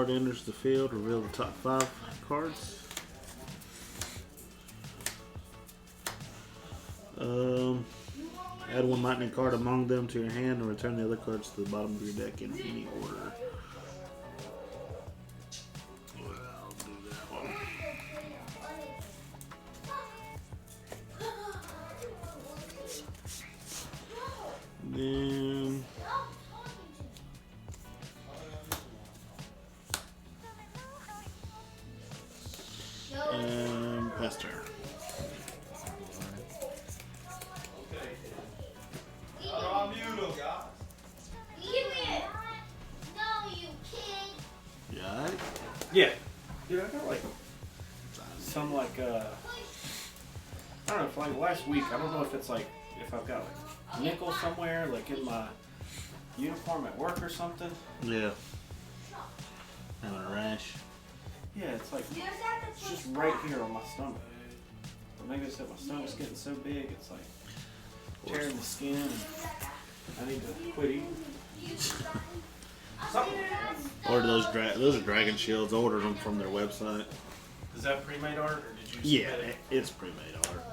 card enters the field, reveal the top 5 cards. Add 1 lightning card among them to your hand and return the other cards to the bottom of your deck in any order. Well, I'll do that one. Then pass turn. Yeah. Dude, I got like some I don't know, for like last week, I don't know if it's like, if I've got like nickel somewhere, like in my uniform at work or something. Yeah. Having a rash. Yeah, it's like, it's just right here on my stomach. Or maybe it's that my stomach's getting so big, it's like tearing the skin and I need to quit eating. Order those are Dragon Shields. I ordered them from their website. Is that pre-made art, or did you? Yeah, it's pre-made art.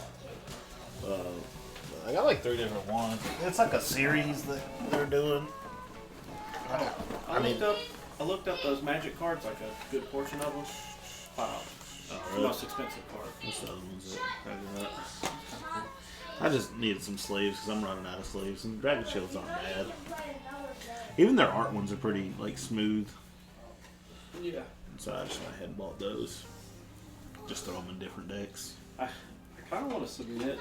I got like 3 different ones. It's like a series that they're doing. I looked up those magic cards, like a good portion of them. $5. Oh, The really? most expensive card. What's the other ones that I got? I just needed some sleeves because I'm running out of sleeves, and Dragon Shields aren't bad. Even their art ones are pretty like smooth. Yeah. So I just went ahead and bought those. Just throw them in different decks. I kind of want to submit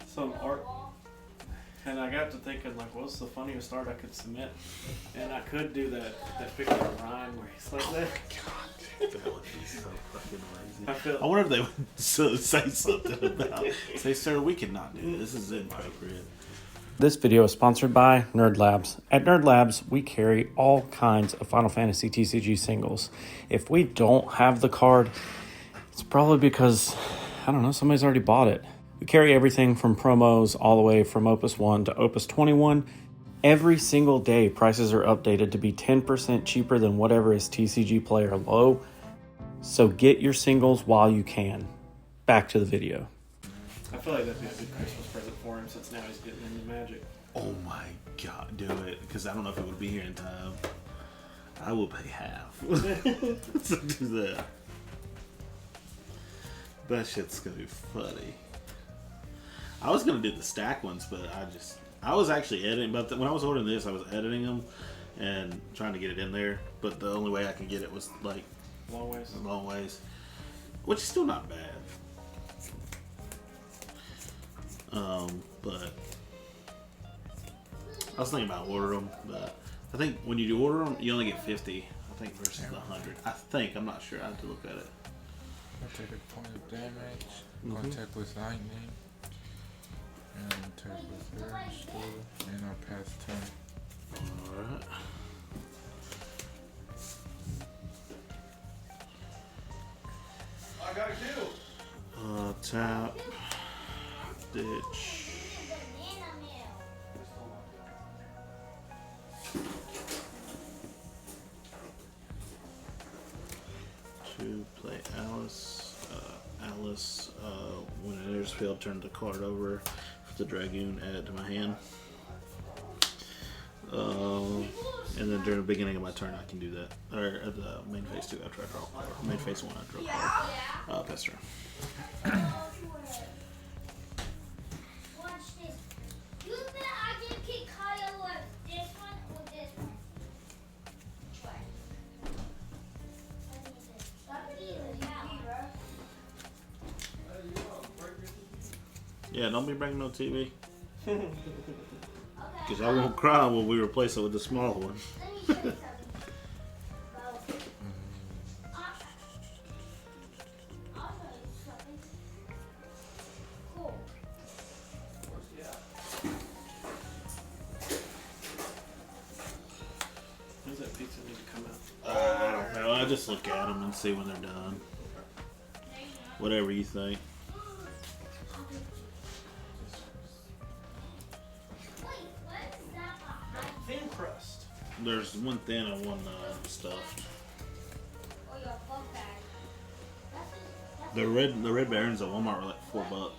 some art, and I got to thinking, like, what's the funniest art I could submit? And I could do that picture of Ryan where he's like that. God, that would be so fucking lazy. I wonder if they would say something about it. Say, sir, we cannot do this. This is inappropriate. This video is sponsored by Nerd Labs. At Nerd Labs, we carry all kinds of Final Fantasy TCG singles. If we don't have the card, it's probably because, I don't know, somebody's already bought it. We carry everything from promos all the way from Opus 1 to Opus 21. Every single day, prices are updated to be 10% cheaper than whatever is TCG Player low. So get your singles while you can. Back to the video. I feel like that'd be a good Christmas present for him since now he's getting into Magic. Oh my God, do it. Because I don't know if it would be here in time. I will pay half. So do that. That shit's going to be funny. I was going to do the stack ones, but I was actually editing. But when I was ordering this, I was editing them and trying to get it in there. But the only way I could get it was like long ways. Which is still not bad. But I was thinking about ordering them, but I think when you do order them, you only get 50, I think, versus the 100. I think, I'm not sure, I have to look at it. I'll take a point of damage, contact with lightning, and attack with air, slow, and I'll pass turn. Alright. I got a kill! Tap. Ditch. To play Alice. Alice, when it enters field, turn the card over for the Dragoon, add it to my hand. And then during the beginning of my turn, I can do that. Or at the main phase 2 after I draw a card. Main phase 1 after I draw a card. Pass turn. Yeah, don't be bringing no TV. Because I won't cry when we replace it with the small one. When's that pizza need to come out? I don't know. I just look at them and see when they're done. Whatever you think. Thin crust. There's one thin and one stuffed. The red Barons at Walmart were like $4.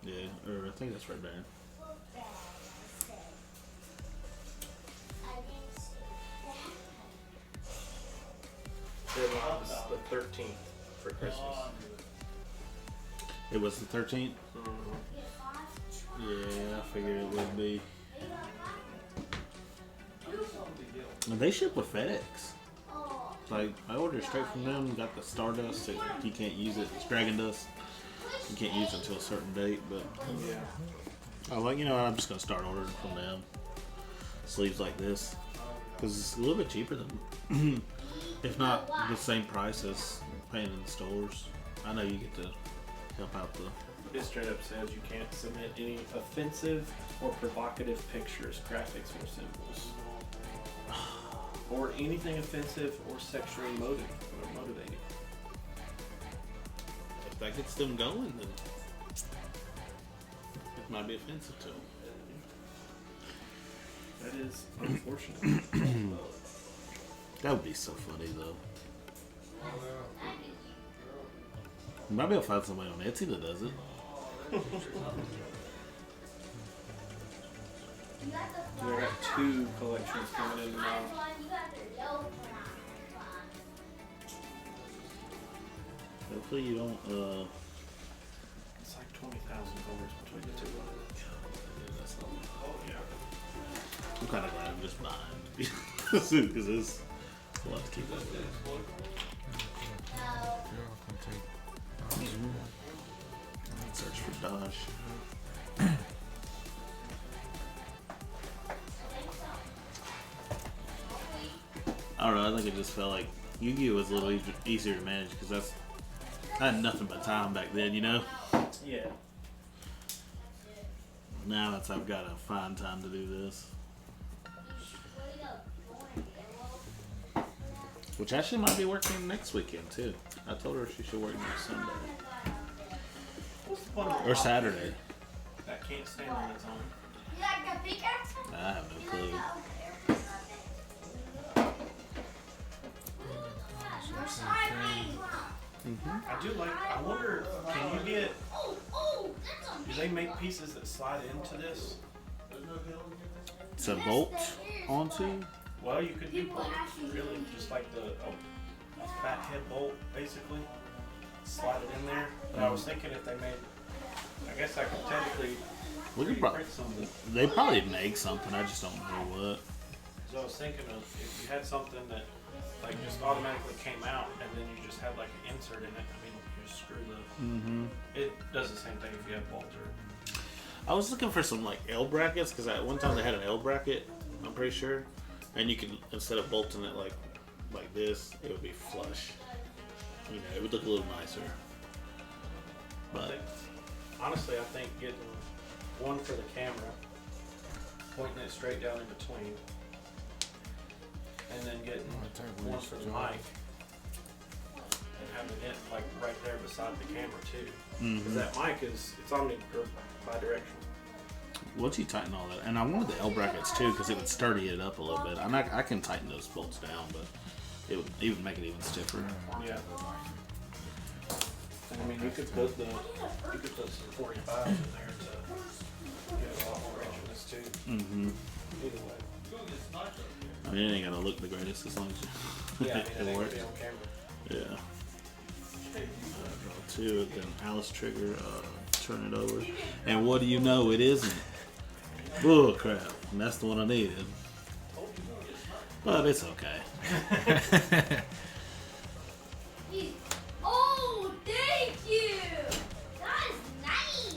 Yeah, or I think that's Red Baron. It was the 13th for Christmas. It was the 13th? Mm-hmm. Yeah, I figured it would be. And they ship with FedEx. Like, I ordered straight from them, got the Stardust, so you can't use it. It's Dragon Dust. You can't use it until a certain date, but Yeah. I like, you know, I'm just going to start ordering from them. Sleeves like this. Because it's a little bit cheaper than, if not the same price as paying in the stores. I know you get to help out the... It straight up says you can't submit any offensive or provocative pictures, graphics, or symbols. Or anything offensive or sexually motivated. If that gets them going, then it might be offensive to them. That is unfortunate. That would be so funny, though. You might be able to find somebody on Etsy that does it. We got 2 collections coming in now. Hopefully you don't, It's like 20,000 dollars between the 2 of them. that's not, I'm kind of glad I'm just buying. Because it's a lot to keep up with. Search for Dodge. I don't know, I think it just felt like Yu-Gi-Oh! Was a little easier to manage because I had nothing but time back then, you know? Yeah. Now that's I've got to find time to do this. Which actually might be working next weekend too. I told her she should work next Sunday. What's the point of Or Saturday. that can't stand on its own? I have no clue. I do like, I wonder, can you get, do they make pieces that slide into this? So bolt onto? Well, you could do both, really, just like a fat head bolt, basically. Slide it in there. But I was thinking if they made, I guess I could technically We could 3D probably, print something. they probably make something, I just don't know what. So I was thinking of if you had something that like just automatically came out and then you just had like an insert in it. I mean, you just screw the. It does the same thing if you have bolts or. I was looking for some like L brackets because at one time they had an L bracket, I'm pretty sure, and you could, instead of bolting it like this, it would be flush. You know, it would look a little nicer. But Honestly, I think getting one for the camera, pointing it straight down in between, and then getting one for the mic, and having it like right there beside the camera too. Because that mic is, it's bi-directional. once you tighten all that, and I wanted the L brackets too because it would sturdy it up a little bit. I can tighten those bolts down, but it would even make it even stiffer. Yeah. And I mean, you could put some 45s in there to get a lot more richness too. Either way. I mean, it ain't gonna look the greatest as long as Yeah, I mean, it it ain't works. gonna be on camera. Yeah. Draw 2, then Alice trigger, turn it over. And what do you know? It isn't. Oh crap. And that's the one I needed. But it's okay. Oh, thank you! That is nice!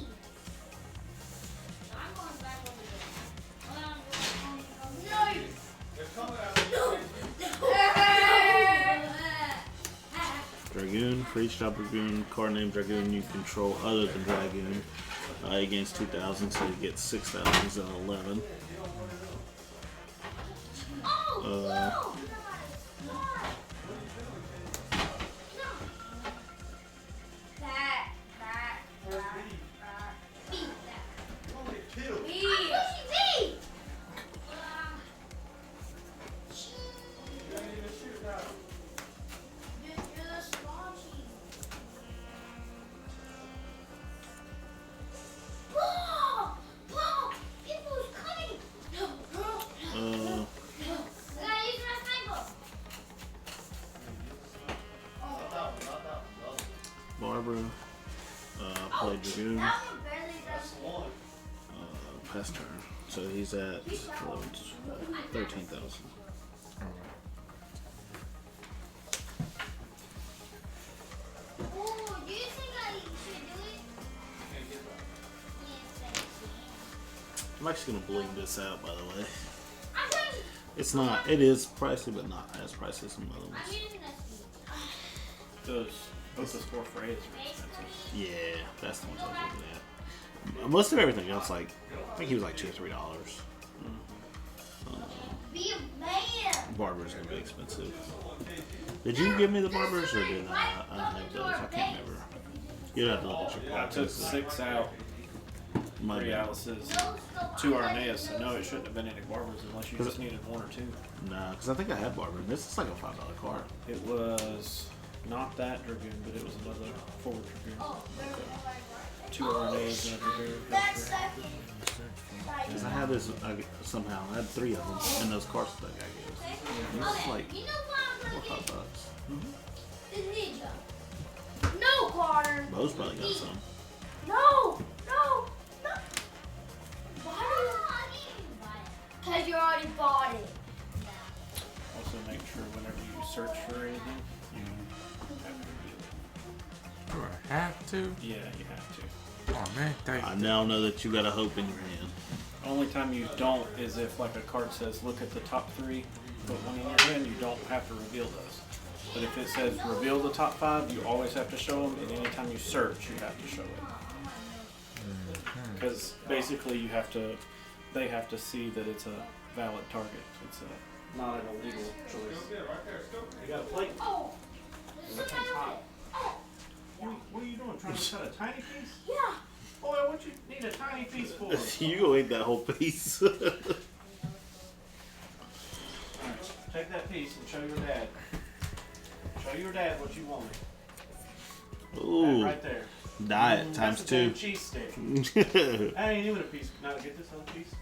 I'm going back over there. Dragoon, for each top Dragoon, card named Dragoon you control other than Dragoon. Against 2,000, so you get 6,000 and 11. Barbara. Played Dragoon. That one barely does it. Past turn. So he's at 13,000. Oh, do you think I should do it? Yes, I can. I'm actually gonna bling this out, by the way. I'm trying. It's not. It is pricey, but not as pricey as some other I'm ones. using this. Those Opus 4 for 8 is very expensive. Yeah, that's the ones I was looking at. Most of everything else, like I think he was like $2 or $3. Be a man. Barber's gonna be expensive. Did you give me the barbers or did I have those? I can't remember. You'd have to look at your I took prices. 6 out, My 3 bad. Alice's, 2 Arneas, so no, it shouldn't have been any Barbers unless you just needed 1 or 2. Nah, because I think I had barber. This is like a $5 card. It was not that Dragoon, but it was another forward Dragoon. Oh, 2 Arneas and a Dragoon. that's second. Because I had this somehow. I had 3 of them in those cards that I gave. And this is like You know what I'm $4 or gonna $5. do? The ninja. No, Carter. Bo's probably got some. No. Why? Because you already bought it. Also make sure whenever you search for anything, you have to reveal it. Do I have to? Yeah, you have to. Oh man, thank I you. now know that you got a hope in your hand. The only time you don't is if like a card says look at the top 3, put 1 in your hand, you don't have to reveal those. But if it says reveal the top 5, you always have to show them, and anytime you search, you have to show it. Because basically they have to see that it's a valid target. It's not an illegal choice. You got a plate? Oh. There's somebody over there. Oh. What are you doing? Trying to cut a tiny piece? Yeah. Boy, what you need a tiny piece for? You go eat that whole piece. Take that piece and show your dad. Show your dad what you want. Ooh, That right there. diet times That's a damn 2. cheese stick. I ain't even a piece. Now get this other piece.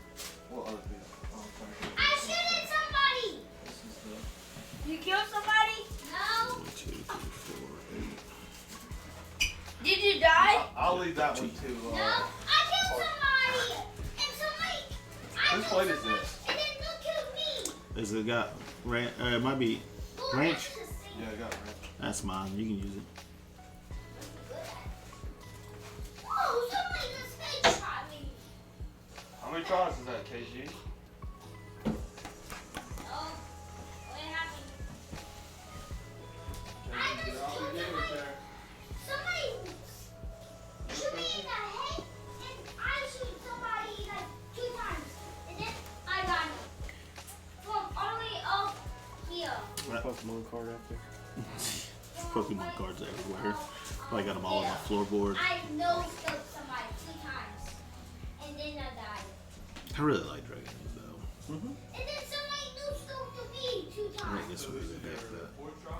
What other piece? Oh, sorry. I shooted somebody. This is You killed somebody? No. 1, 2, 3, 4, Did you die? I'll leave that one too. No. I killed somebody. And somebody. I Whose killed plate is somebody, this? And then you killed me. Is it got it might be Ooh, ranch? that's the same. Yeah, I got it. That's mine. You can use it. Oh, somebody just snake shot me. How many tries is that, KG? Oh, what happened? I just killed somebody. Somebody shoot me in the head, and I shoot somebody like 2 times, and then I got him from all the way up here. Pokemon card out there. Pokemon cards everywhere. I got them all on my floorboard. I no-scoped somebody 2 times, and then I died. I really like Dragoons though. And then somebody no-scoped me 2 I times. think this would be the deck that.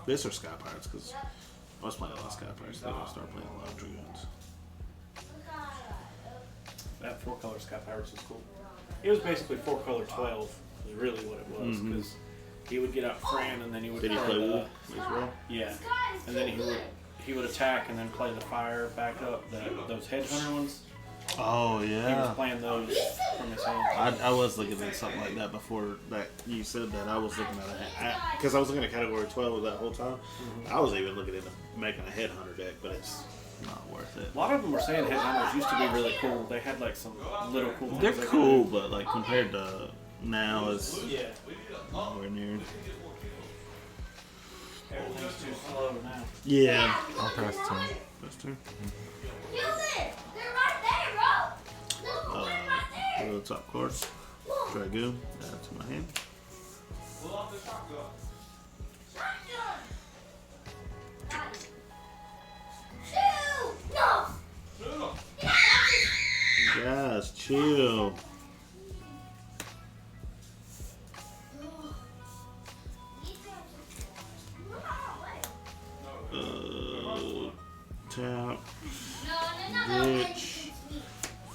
This or Sky Pirates because I was playing a lot of Sky Pirates. Then I'll start playing a lot of Dragoons. That 4-color Sky Pirates was cool. It was basically 4-color 12 is really what it was. Because he would get out Fran and then he would Did he play the, Wool as well? Yeah. And then he would attack and then play the fire back up, those hedge hunter ones. Oh He was yeah. playing those from his hand. I was looking at something like that before that you said that. I was looking at because I was looking at category 12 that whole time. I was even looking into making a headhunter deck, but it's not worth it. A lot of them were saying hedge hunters used to be really cool. They had like some little cool things. They're they could cool, do. but like compared to now, it's Yeah. nowhere near. Everything's too slow now. Yeah. I'll pass to him. That's true. Kill it! They're right there, bro! No, they're right there! Go to the top cards. Dragoon. Add to my hand. Shotgun! Got it. Shoot! No! Guys, chill. Tap. No, Ditch.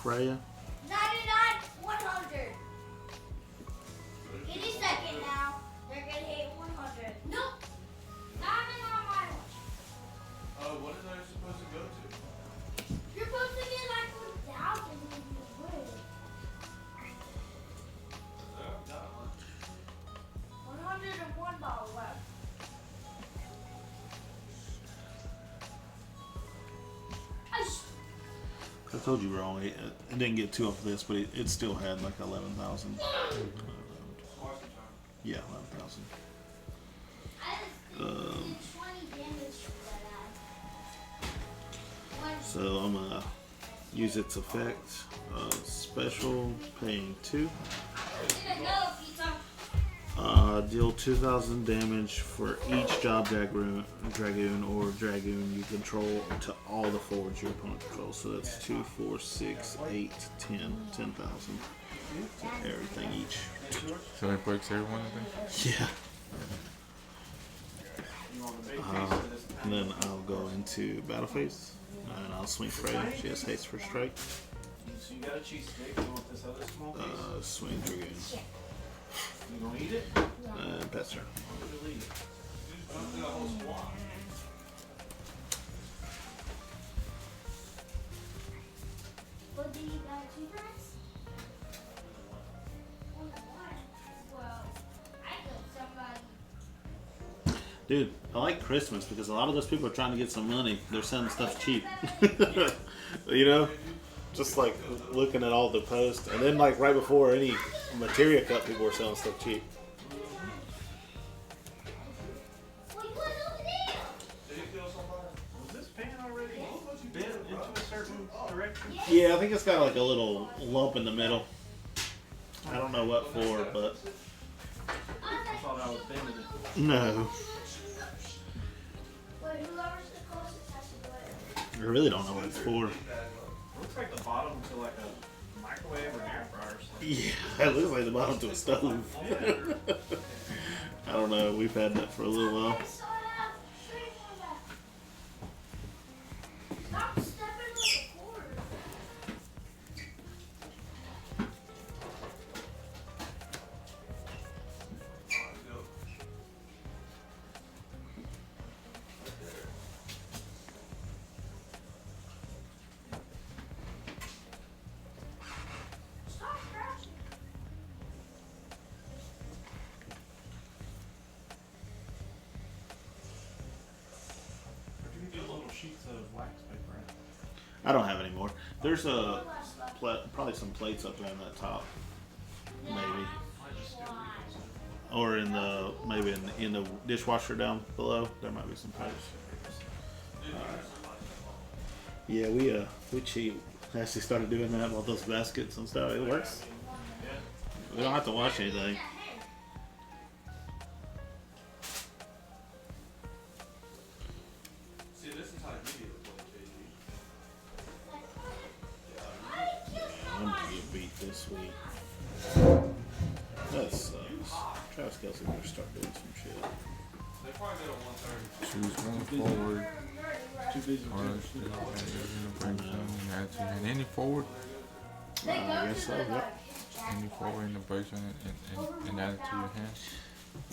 Freya. 99, 100. Any second now, they're gonna hit 100. Nope. Not even on my watch. what is I supposed to go to? You're supposed to get like 1,000 if you win. 101 left. I told you wrong. It didn't get 2 off this, but it still had like 11,000. Yeah, 11,000. So I'm gonna use its effect. Special, paying 2. Deal 2,000 damage for each job dragoon or dragoon you control to all the forwards your opponent controls. So that's 2, 4, 6, 8, 10, 10,000. So everything each. So it breaks every one of them? Yeah. And then I'll go into battle phase and I'll swing Freya. She has haste for strike. So you got a cheesesteak. You want this other small piece? Swing dragoons. You gonna eat it? Pets her. What do you got 2 times? Well, I killed somebody. Dude, I like Christmas because a lot of those people are trying to get some money. They're selling stuff cheap. You know? Just like looking at all the posts. And then like right before any materia cut, people were selling stuff cheap. Well, you went over there. Did you kill somebody? Was this pan already bent into a certain direction? Yeah, I think it's got like a little lump in the middle. I don't know what for, but I thought I was bending it. no. Wait, whoever's the closest has to do it. I really don't know what it's for. It looks like the bottom to like a microwave or an air fryer or something. Yeah, it looks like the bottom to a stove. I don't know. We've had that for a little while. I saw that. Straight from that. Stop stepping on the cord. Stop crashing. Or do you get little sheets of wax paper in? I don't have any more. There's probably some plates up there in that top, maybe, or in the in the dishwasher down below. There might be some plates. Yeah, we cheat. Actually started doing that with those baskets and stuff. It works. We don't have to wash anything. See, this is how you do it, I'm gonna get beat this week. That sucks. Travis Kelsey better start doing some shit. They probably did it 130. Choose one forward. Too busy Or with and any forward, I guess so. Yep. any forward in the breaks and add it to your hand.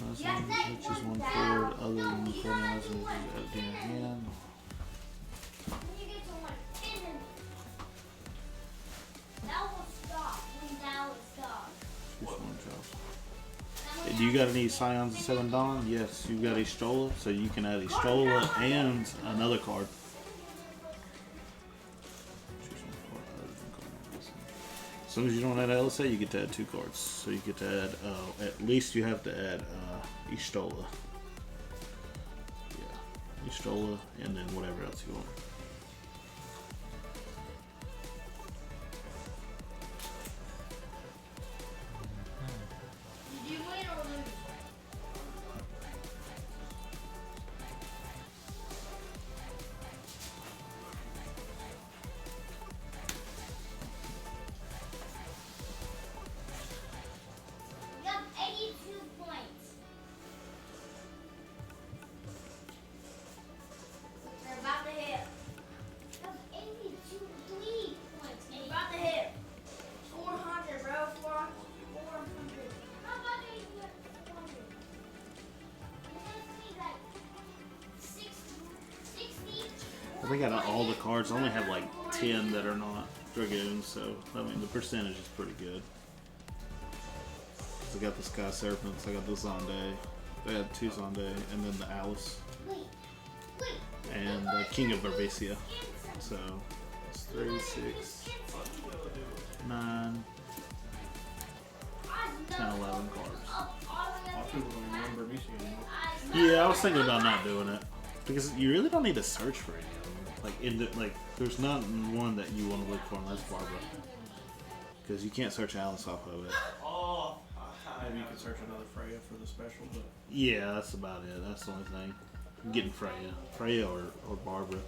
Which is one forward other than the formulas and add it to your hand. When you get to 110, that will stop. When that will stop. Choose one, Charles. Do you got any Scions of 7 Dawn? Yes, you've got Estola, so you can add Estola and another card. Choose one card other than card. As soon as you don't add LSA, you get to add 2 cards. So you get to add, at least you have to add Estola. Yeah, Estola, and then whatever else you want. Did you win or lose? You have 82 points. They're about to hit. I think out of all the cards, I only have like 10 that are not Dragoons, so I mean the percentage is pretty good. I got the Sky Serpents, I got the Zonde, I had 2 Zonde, and then the Alice, and the King of Barbacia. So it's 3, 6, 9, 10, 11 cards. Yeah, I was thinking about not doing it because you really don't need to search for any of them. Like there's not one that you want to look for unless Barbara, because you can't search Alice off of it. Maybe you could search another Freya for the special, but Yeah, that's about it. That's the only thing. I'm getting Freya or Barbara.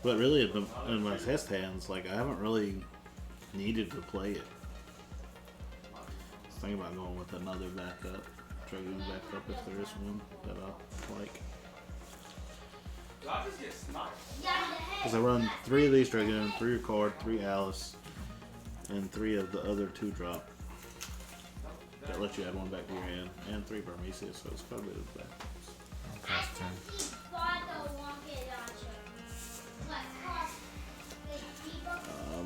But really, in my test hands, like I haven't really needed to play it. I was thinking about going with another backup, Dragoon backup, if there is one that I like. Because I run 3 of these Dragoon, 3 Ricard, 3 Alice, and 3 of the other 2 drop. That lets you add 1 back to your hand, and 3 Barmecia, so it's quite a bit of that. I'll pass 10.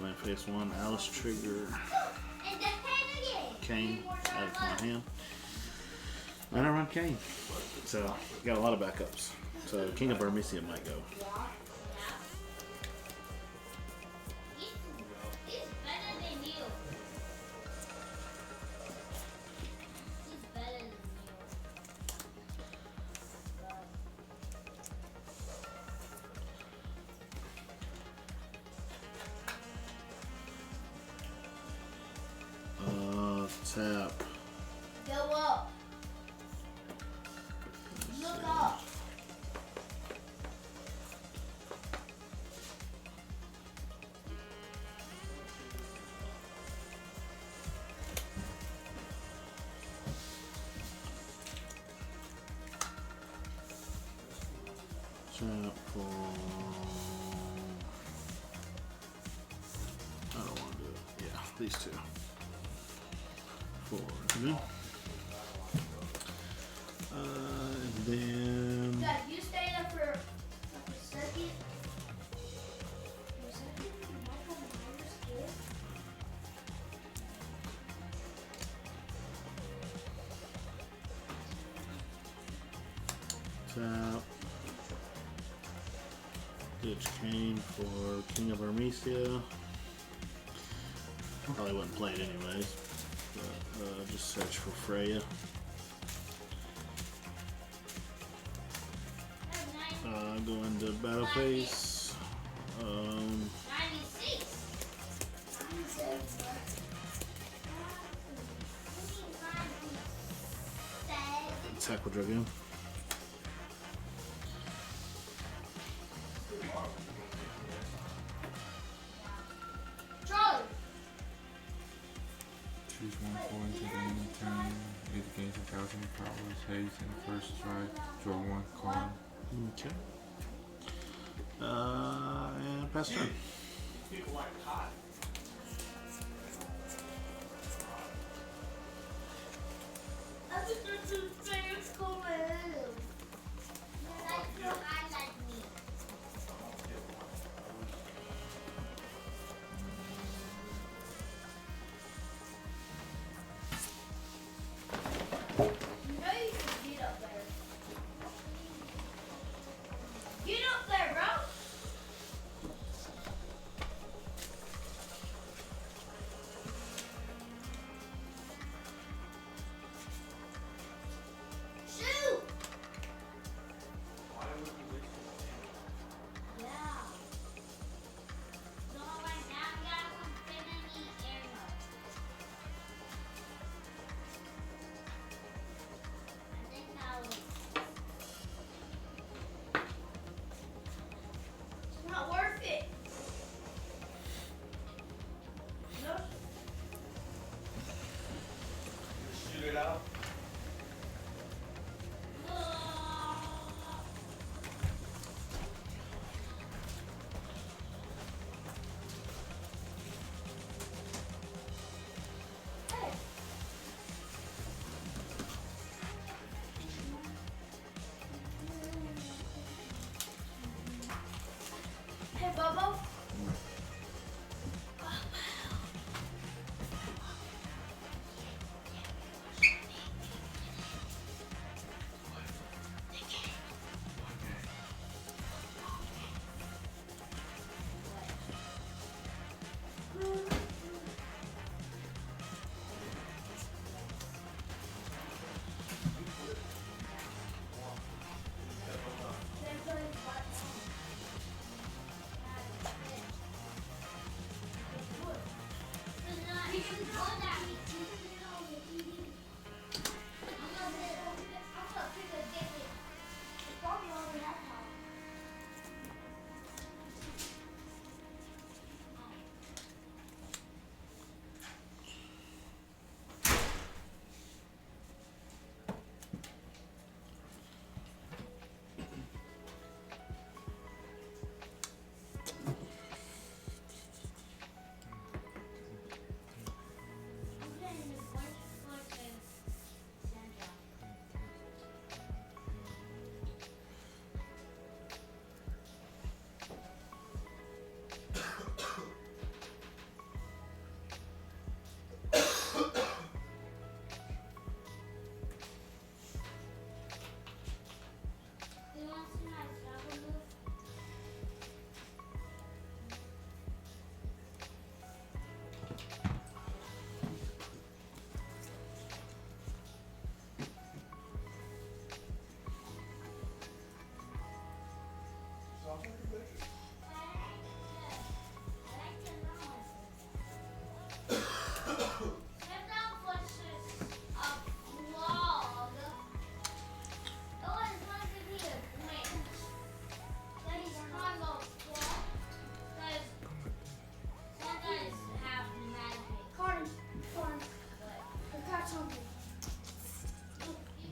Man, face 1, Alice trigger, Kane, add it to my hand. And I run Kane. So, got a lot of backups. So, King of Barmecia might go. Tap. Go up. Look up. Tap for... I don't want to do it. Yeah, these 2. 4. And then... Dad, you stay there for like a second. Tap. Ditch Kane for King of Barmecia. Probably wouldn't play it anyways. But just search for Freya. Go into battle phase. 96. Attack with Dragoon. Charlie. Choose 1 coin to the end of turn. It gains 1,000 powers. Haste in the first strike. Draw 1 card. Okay. And pass turn.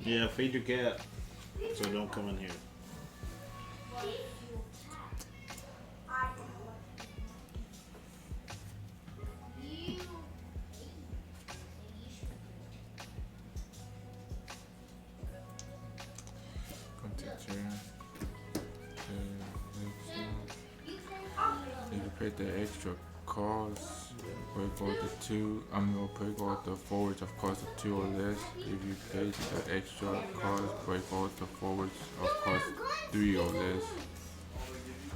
Yeah, feed your cat so it don't come in here. Contact here. If you pay the extra cost, break out the two. Break out the forwards of cost of 2 or less. If you pay the extra cost, break out the forwards of cost 3 or less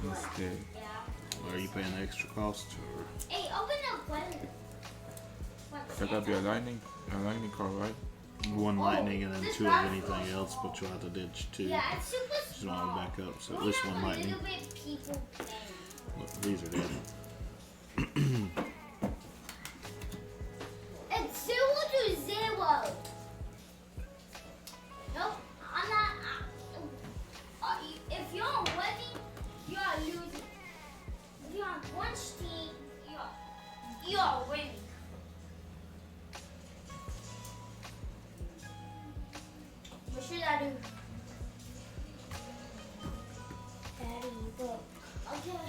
instead. Are you paying the extra cost? Hey, open up one. That gotta be a lightning card, right? One lightning and then 2 of anything else, but you'll have to ditch 2. Yeah, it's super Just want small. to back up, so at least one lightning. Little bit people play. Look, these are dead. It's 0 to 0. Nope, I'm not. If you're winning, you are losing. If you're on one team, you are winning. What should I do? Daddy, look. Okay.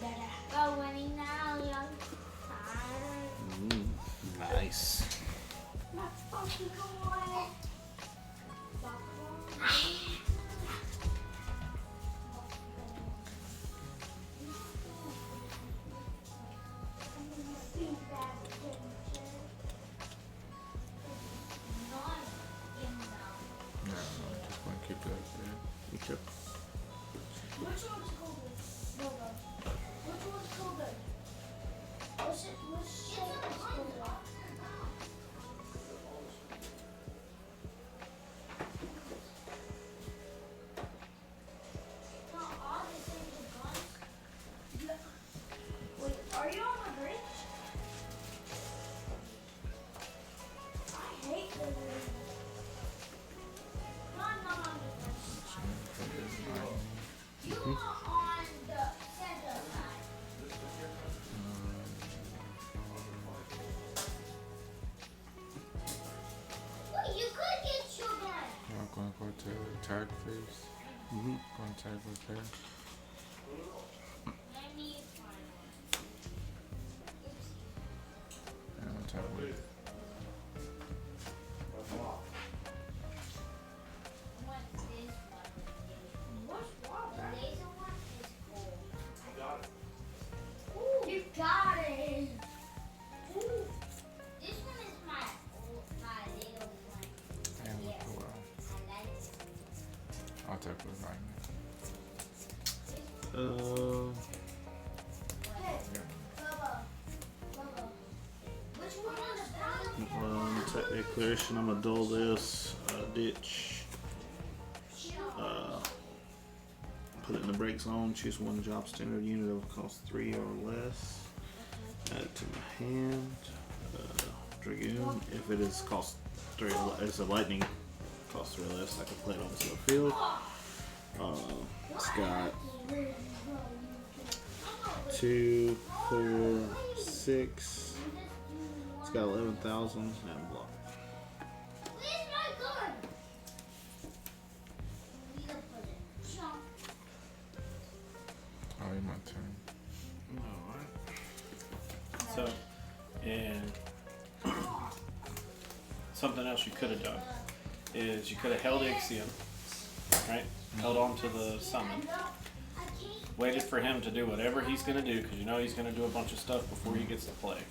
Better. Go winning now, young. Nice. My funky boy. Yeah, I just want to keep it like that. Okay. Which one's colder? Which one's colder? Which shade is colder? Not all the same guns. Wait, are you on the bridge? I hate the bridge. No, I'm not on the bridge. You are on the center side. Wait, you could get your gun. I'm gonna go to tag phase. Contact repair. Let me find And I'm tag with what's this one. What's wrong? The laser one is cool. I got it. Ooh, you got it. Ooh. This one is my little one. and Yeah. with the well. I like it. I'll tag with right now. Hey, Bubba. Which one on the bottom? Take the declaration. I'm gonna dull this. Ditch. Put it in the brake zone. Choose one job standard unit that will cost 3 or less. Add it to my hand. Dragoon. If it is cost 3 or less, it's a lightning. Cost 3 or less. I can play it on the field. It's got 2, 4, 6. It's got 11,000 and block. Where's my gun? We don't put it. Jump. Oh, it's my turn. So, and something else you could have done is you could have held XIII, right? Held on to the summon. Waited for him to do whatever he's going to do, because you know he's going to do a bunch of stuff before he gets to play.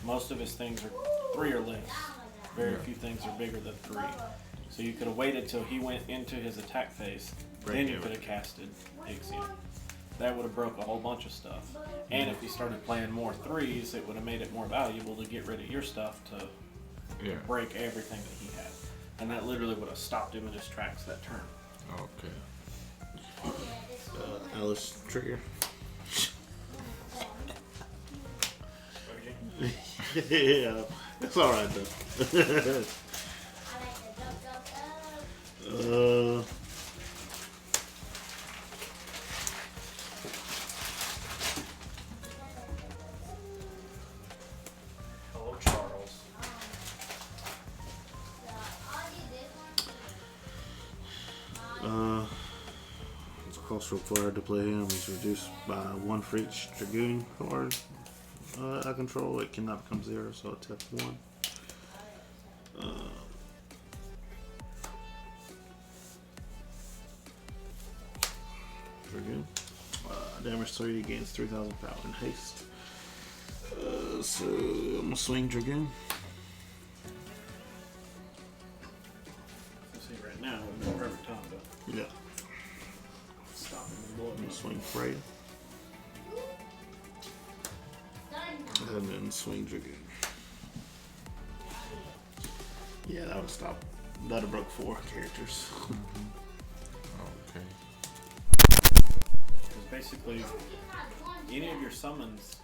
Most of his things are 3 or less. Very few things are bigger than 3. So you could have waited till he went into his attack phase, then you could have casted XIII. That would have broke a whole bunch of stuff. And if he started playing more 3s, it would have made it more valuable to get rid of your stuff to Yeah. break everything that he had. And that literally would have stopped him in his tracks that turn. Okay. Alice trigger. Yeah, it's alright though. I like the go. Hello, Charles. I'll do this one. It's cost required to play him. He's reduced by 1 for each Dragoon card I control. It cannot become 0, so it's F1. Dragoon. Damage 3 gains 3,000 power and haste. So I'm gonna swing Dragoon. See, right now, it's a perfect time to Yeah. stop him and I'm blow him gonna up. swing Freya. Done. And then swing Dragoon. Yeah, that would stop. That would broke 4 characters. Okay. Because basically, any of your summons